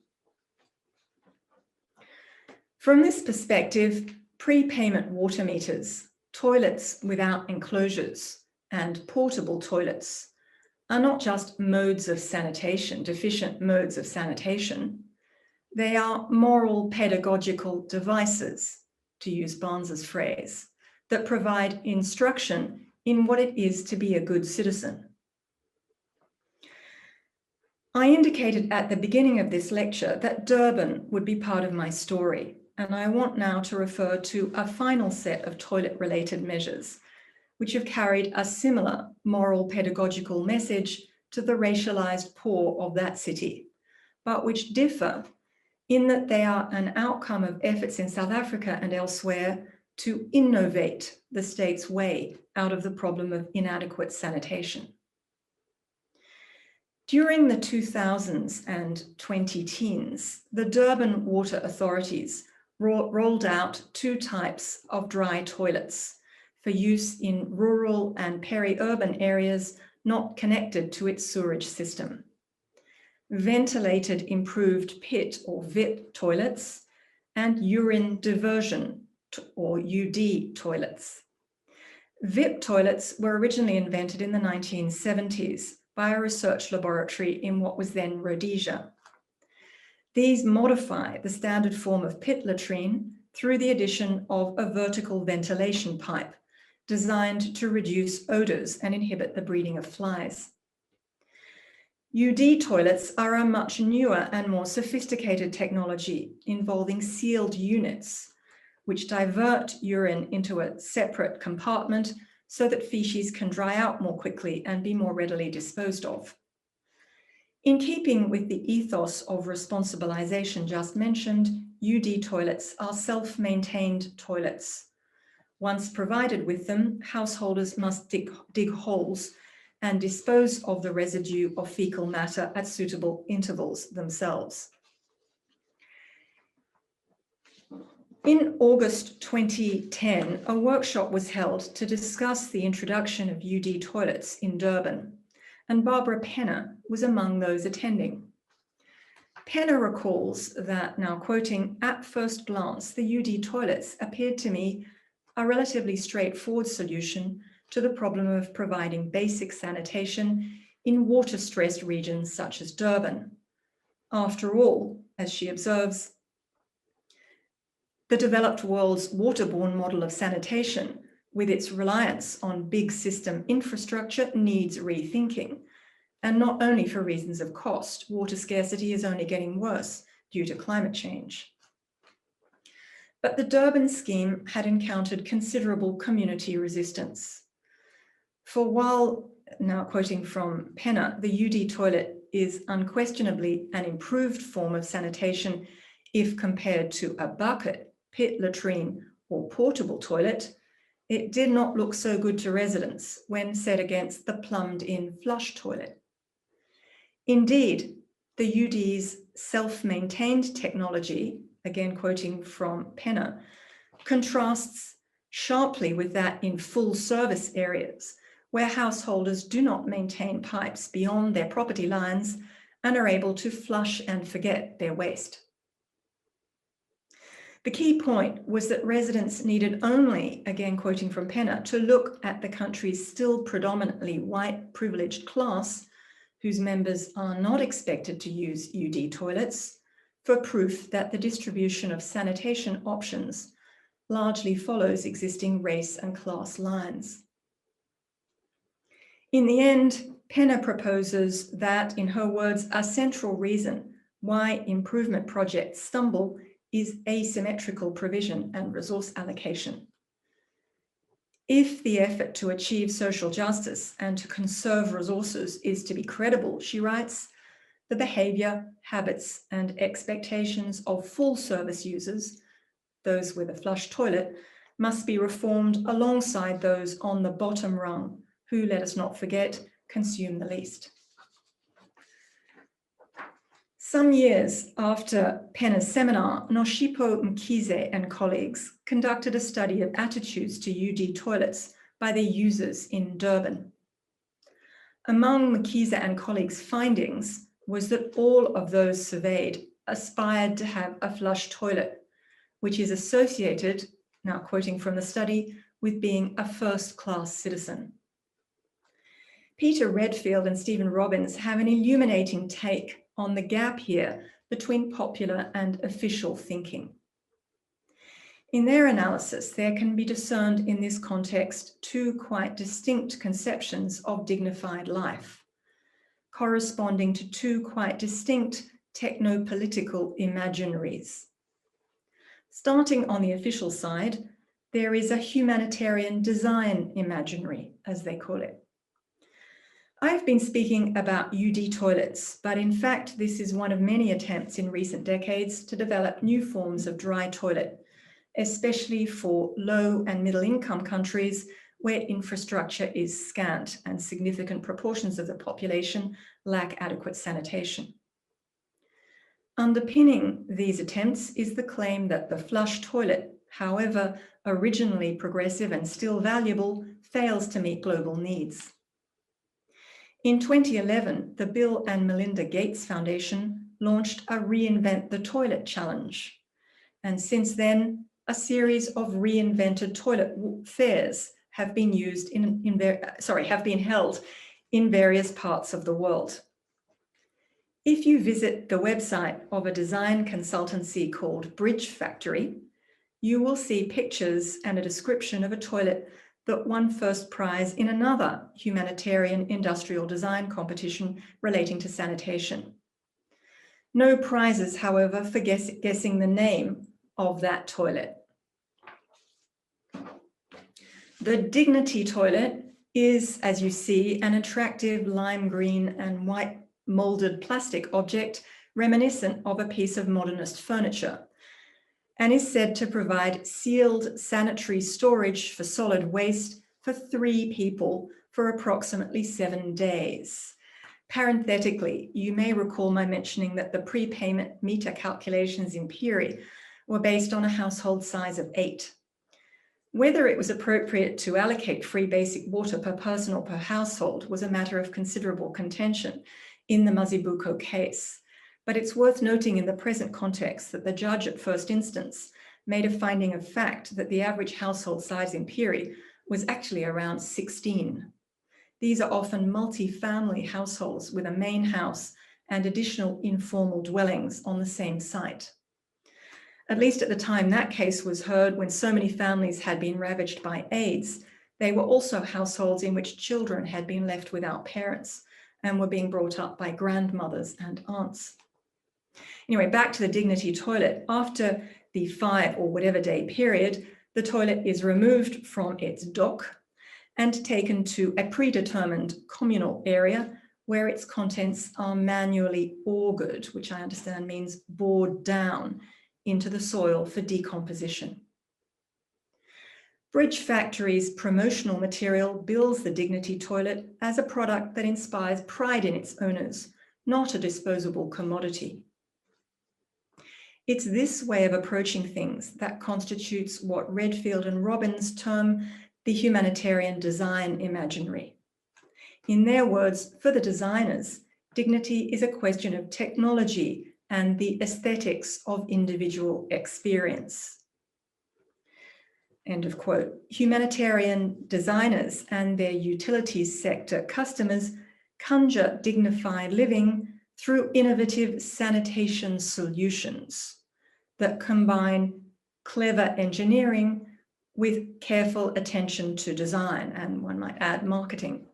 Speaker 2: From this perspective, prepayment water meters, toilets without enclosures, and portable toilets are not just modes of sanitation, deficient modes of sanitation. They are moral pedagogical devices, to use Barnes's phrase, that provide instruction in what it is to be a good citizen. I indicated at the beginning of this lecture that Durban would be part of my story, and I want now to refer to a final set of toilet-related measures, which have carried a similar moral pedagogical message to the racialized poor of that city, but which differ in that they are an outcome of efforts in South Africa and elsewhere to innovate the state's way out of the problem of inadequate sanitation. During the 2000s and 2010s, the Durban water authorities rolled out 2 types of dry toilets for use in rural and peri-urban areas not connected to its sewerage system: ventilated improved pit or VIP toilets and urine diversion or UD toilets. VIP toilets were originally invented in the 1970s by a research laboratory in what was then Rhodesia. These modify the standard form of pit latrine through the addition of a vertical ventilation pipe designed to reduce odors and inhibit the breeding of flies. UD toilets are a much newer and more sophisticated technology involving sealed units, which divert urine into a separate compartment so that feces can dry out more quickly and be more readily disposed of. In keeping with the ethos of responsibilization just mentioned, UD toilets are self-maintained toilets. Once provided with them, householders must dig holes and dispose of the residue of fecal matter at suitable intervals themselves. In August 2010, a workshop was held to discuss the introduction of UD toilets in Durban, and Barbara Penner was among those attending. Penner recalls that, now quoting, "At first glance, the UD toilets appeared to me a relatively straightforward solution to the problem of providing basic sanitation in water-stressed regions such as Durban. After all," as she observes, "the developed world's waterborne model of sanitation, with its reliance on big system infrastructure, needs rethinking. And not only for reasons of cost, water scarcity is only getting worse due to climate change." But the Durban scheme had encountered considerable community resistance. For while, now quoting from Penner, "the UD toilet is unquestionably an improved form of sanitation if compared to a bucket, pit latrine, or portable toilet, it did not look so good to residents when set against the plumbed-in flush toilet. Indeed, the UD's self-maintained technology," again quoting from Penner, "contrasts sharply with that in full service areas, where householders do not maintain pipes beyond their property lines and are able to flush and forget their waste." The key point was that residents needed only, again quoting from Penner, to look at the country's still predominantly white privileged class, whose members are not expected to use UD toilets, for proof that the distribution of sanitation options largely follows existing race and class lines. In the end, Penner proposes that, in her words, a central reason why improvement projects stumble is asymmetrical provision and resource allocation. If the effort to achieve social justice and to conserve resources is to be credible, she writes, the behavior, habits, and expectations of full service users, those with a flush toilet, must be reformed alongside those on the bottom rung, who, let us not forget, consume the least. Some years after Penner's seminar, Noshipo Mkize and colleagues conducted a study of attitudes to UD toilets by their users in Durban. Among Mkize and colleagues' findings was that all of those surveyed aspired to have a flush toilet, which is associated, now quoting from the study, with being a first-class citizen. Peter Redfield and Stephen Robbins have an illuminating take on the gap here between popular and official thinking. In their analysis, there can be discerned in this context two quite distinct conceptions of dignified life, corresponding to two quite distinct techno-political imaginaries. Starting on the official side, there is a humanitarian design imaginary, as they call it. I've been speaking about UD toilets, but in fact, this is one of many attempts in recent decades to develop new forms of dry toilet, especially for low and middle income countries where infrastructure is scant and significant proportions of the population lack adequate sanitation. Underpinning these attempts is the claim that the flush toilet, however originally progressive and still valuable, fails to meet global needs. In 2011, the Bill and Melinda Gates Foundation launched a Reinvent the Toilet Challenge. And since then, a series of reinvented toilet fairs have been held in various parts of the world. If you visit the website of a design consultancy called Bridge Factory, you will see pictures and a description of a toilet that won first prize in another humanitarian industrial design competition relating to sanitation. No prizes, however, for guessing the name of that toilet. The Dignity toilet is, as you see, an attractive lime green and white molded plastic object reminiscent of a piece of modernist furniture, and is said to provide sealed sanitary storage for solid waste for 3 people for approximately 7 days. Parenthetically, you may recall my mentioning that the prepayment meter calculations in Piri were based on a household size of 8. Whether it was appropriate to allocate free basic water per person or per household was a matter of considerable contention in the Mazibuko case. But it's worth noting in the present context that the judge at first instance made a finding of fact that the average household size in Piri was actually around 16. These are often multi-family households with a main house and additional informal dwellings on the same site. At least at the time that case was heard, when so many families had been ravaged by AIDS, they were also households in which children had been left without parents and were being brought up by grandmothers and aunts. Anyway, back to the Dignity toilet. After the 5 or whatever day period, the toilet is removed from its dock and taken to a predetermined communal area where its contents are manually augured, which I understand means bored down into the soil for decomposition. Bridge Factory's promotional material bills the Dignity toilet as a product that inspires pride in its owners, not a disposable commodity. It's this way of approaching things that constitutes what Redfield and Robbins term the humanitarian design imaginary. In their words, for the designers, dignity is a question of technology and the aesthetics of individual experience. End of quote. Humanitarian designers and their utilities sector customers conjure dignified living through innovative sanitation solutions that combine clever engineering with careful attention to design, and one might add marketing.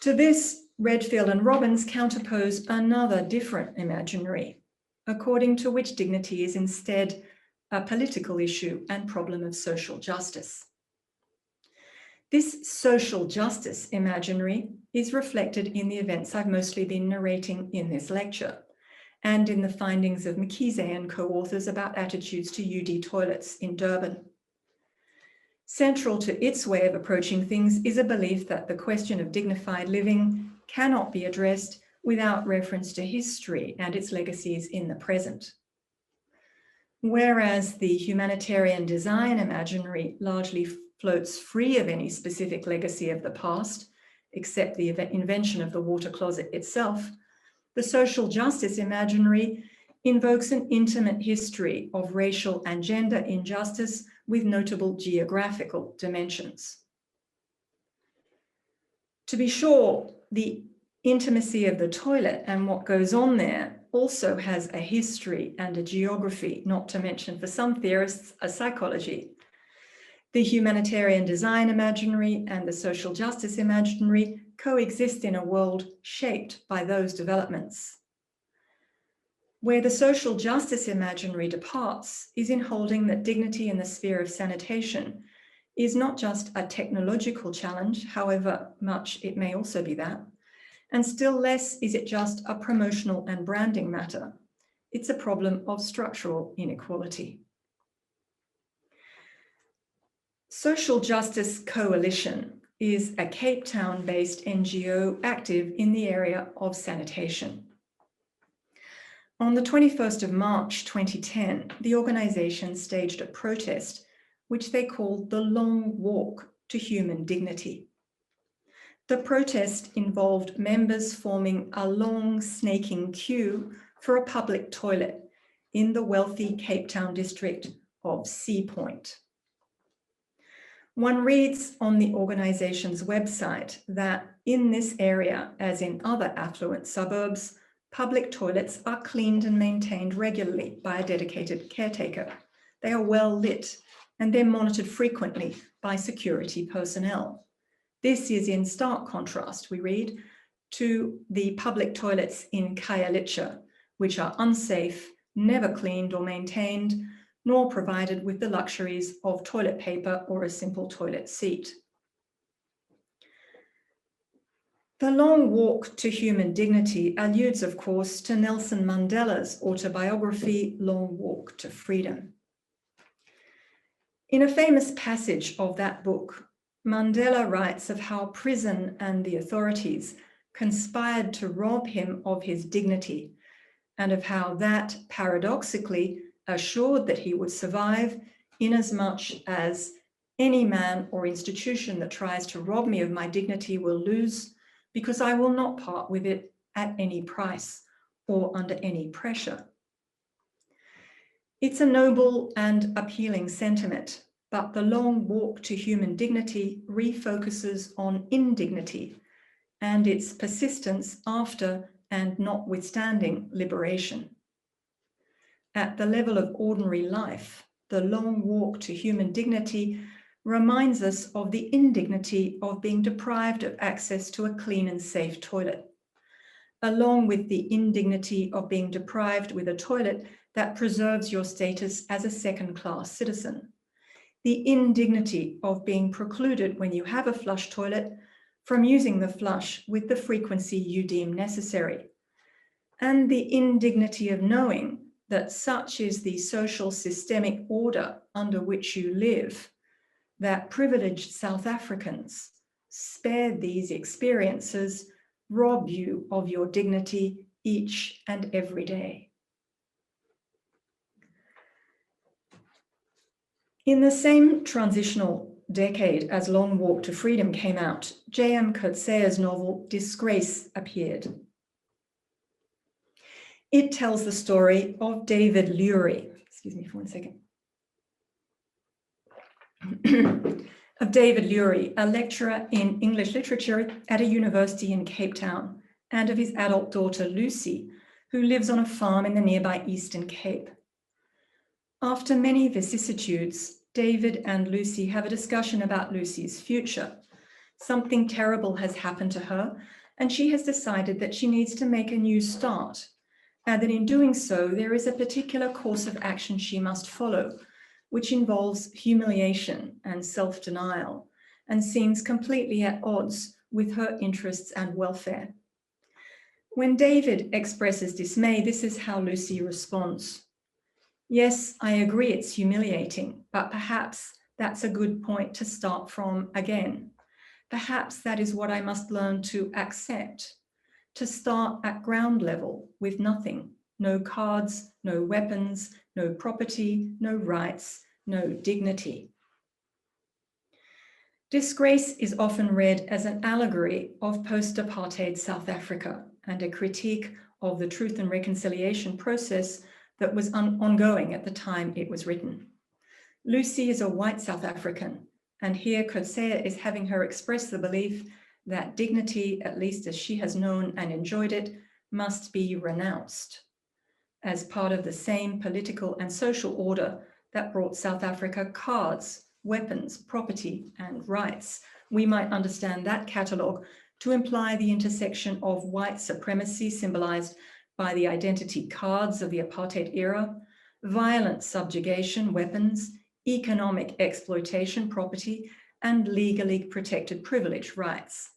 Speaker 2: To this, Redfield and Robbins counterpose another different imaginary, according to which dignity is instead a political issue and problem of social justice. This social justice imaginary is reflected in the events I've mostly been narrating in this lecture, and in the findings of Mkize and co-authors about attitudes to UD toilets in Durban. Central to its way of approaching things is a belief that the question of dignified living cannot be addressed without reference to history and its legacies in the present. Whereas the humanitarian design imaginary largely floats free of any specific legacy of the past, except the invention of the water closet itself, the social justice imaginary invokes an intimate history of racial and gender injustice with notable geographical dimensions. To be sure, the intimacy of the toilet and what goes on there also has a history and a geography, not to mention, for some theorists, a psychology. The humanitarian design imaginary and the social justice imaginary coexist in a world shaped by those developments. Where the social justice imaginary departs is in holding that dignity in the sphere of sanitation is not just a technological challenge, however much it may also be that, and still less is it just a promotional and branding matter. It's a problem of structural inequality. Social Justice Coalition is a Cape Town-based NGO active in the area of sanitation. On the 21st of March 2010, the organization staged a protest, which they called the Long Walk to Human Dignity. The protest involved members forming a long snaking queue for a public toilet in the wealthy Cape Town district of Sea Point. One reads on the organization's website that in this area, as in other affluent suburbs, public toilets are cleaned and maintained regularly by a dedicated caretaker. They are well lit and they're monitored frequently by security personnel. This is in stark contrast, we read, to the public toilets in Khayelitsha, which are unsafe, never cleaned or maintained, nor provided with the luxuries of toilet paper or a simple toilet seat. The Long Walk to Human Dignity alludes, of course, to Nelson Mandela's autobiography, Long Walk to Freedom. In a famous passage of that book, Mandela writes of how prison and the authorities conspired to rob him of his dignity, and of how that, paradoxically, assured that he would survive inasmuch as Any man or institution that tries to rob me of my dignity will lose, because I will not part with it at any price or under any pressure. It's a noble and appealing sentiment, but the long walk to human dignity refocuses on indignity and its persistence after and notwithstanding liberation. At the level of ordinary life, the long walk to human dignity reminds us of the indignity of being deprived of access to a clean and safe toilet, along with the indignity of being deprived with a toilet that preserves your status as a second-class citizen, the indignity of being precluded when you have a flush toilet from using the flush with the frequency you deem necessary, and the indignity of knowing that such is the social systemic order under which you live, that privileged South Africans, spared these experiences, rob you of your dignity each and every day. In the same transitional decade as Long Walk to Freedom came out, J.M. Coetzee's novel Disgrace appeared. It tells the story of David Lurie, excuse me for 1 second, of David Lurie, a lecturer in English literature at a university in Cape Town, and of his adult daughter Lucy, who lives on a farm in the nearby Eastern Cape. After many vicissitudes, David and Lucy have a discussion about Lucy's future. Something terrible has happened to her, and she has decided that she needs to make a new start, and that in doing so, there is a particular course of action she must follow, which involves humiliation and self-denial, and seems completely at odds with her interests and welfare. When David expresses dismay, this is how Lucy responds. Yes, I agree it's humiliating, but perhaps that's a good point to start from again. Perhaps that is what I must learn to accept, to start at ground level with nothing, no cards, no weapons, no property, no rights, no dignity. Disgrace is often read as an allegory of post-apartheid South Africa and a critique of the truth and reconciliation process that was ongoing at the time it was written. Lucy is a white South African, and here Coetzee is having her express the belief that dignity, at least as she has known and enjoyed it, must be renounced as part of the same political and social order that brought South Africa cards, weapons, property, and rights. We might understand that catalogue to imply the intersection of white supremacy symbolized by the identity cards of the apartheid era, violent subjugation, weapons, economic exploitation, property, and legally protected privilege rights.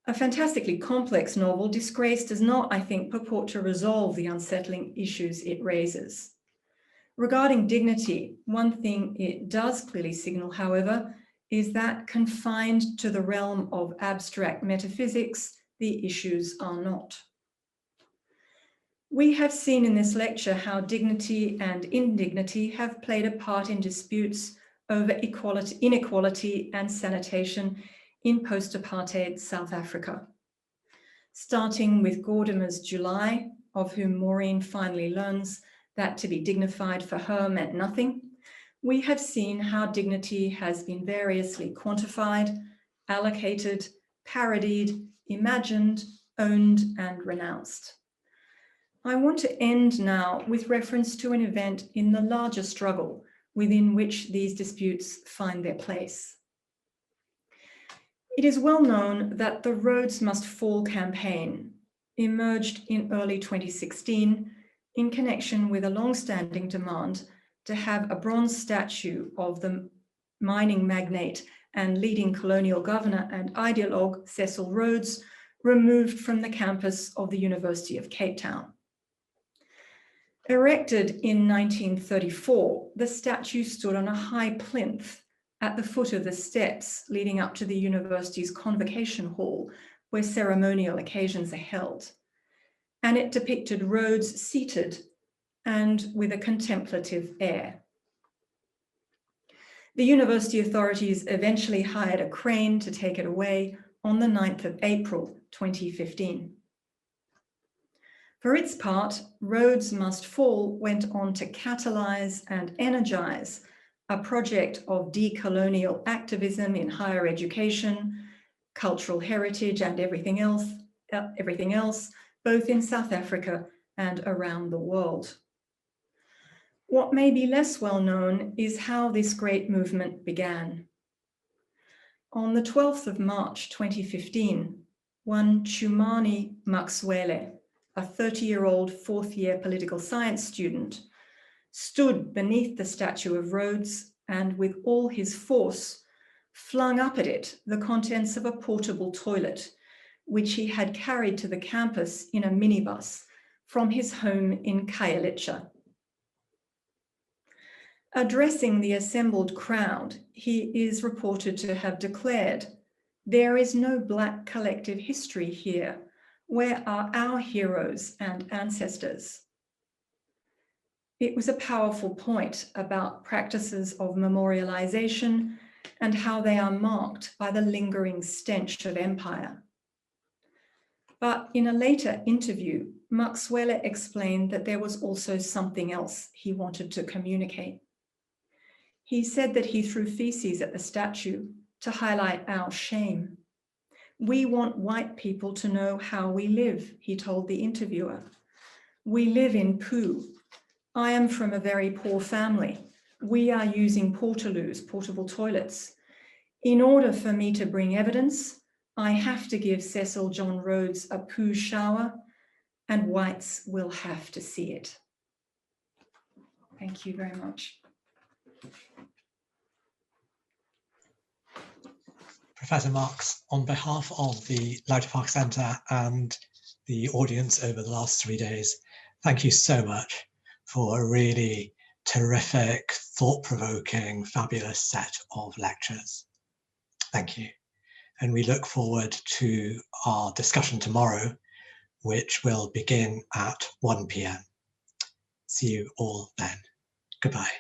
Speaker 2: A fantastically complex novel, Disgrace does not, I think, purport to resolve the unsettling issues it raises. Regarding dignity, one thing it does clearly signal, however, is that confined to the realm of abstract metaphysics, the issues are not. We have seen in this lecture how dignity and indignity have played a part in disputes over inequality and sanitation in post-apartheid South Africa. Starting with Gaudimer's July, of whom Maureen finally learns that to be dignified for her meant nothing, we have seen how dignity has been variously quantified, allocated, parodied, imagined, owned, and renounced. I want to end now with reference to an event in the larger struggle within which these disputes find their place. It is well known that the Rhodes Must Fall campaign emerged in early 2016 in connection with a long-standing demand to have a bronze statue of the mining magnate and leading colonial governor and ideologue Cecil Rhodes removed from the campus of the University of Cape Town. Erected in 1934, the statue stood on a high plinth at the foot of the steps leading up to the university's convocation hall, where ceremonial occasions are held. And it depicted Rhodes seated and with a contemplative air. The university authorities eventually hired a crane to take it away on the 9th of April 2015. For its part, Rhodes Must Fall went on to catalyze and energize a project of decolonial activism in higher education, cultural heritage, and everything else, both in South Africa and around the world. What may be less well known is how this great movement began. On the 12th of March 2015, one Chumani Maxwele, a 30-year-old fourth-year political science student, stood beneath the statue of Rhodes and with all his force flung up at it the contents of a portable toilet, which he had carried to the campus in a minibus from his home in Khayelitsha. Addressing the assembled crowd, he is reported to have declared, "There is no Black collective history here. Where are our heroes and ancestors?" It was a powerful point about practices of memorialization and how they are marked by the lingering stench of empire. But in a later interview, Maxwele explained that there was also something else he wanted to communicate. He said that he threw feces at the statue to highlight our shame. "We want white people to know how we live," he told the interviewer. "We live in poo. I am from a very poor family. We are using portaloos, portable toilets. In order for me to bring evidence, I have to give Cecil John Rhodes a poo shower, and whites will have to see it." Thank you very much.
Speaker 1: Professor Marks, on behalf of the Lauterpacht Centre and the audience over the last 3 days, thank you so much for a really terrific, thought-provoking, fabulous set of lectures. Thank you. And we look forward to our discussion tomorrow, which will begin at 1 p.m. See you all then. Goodbye.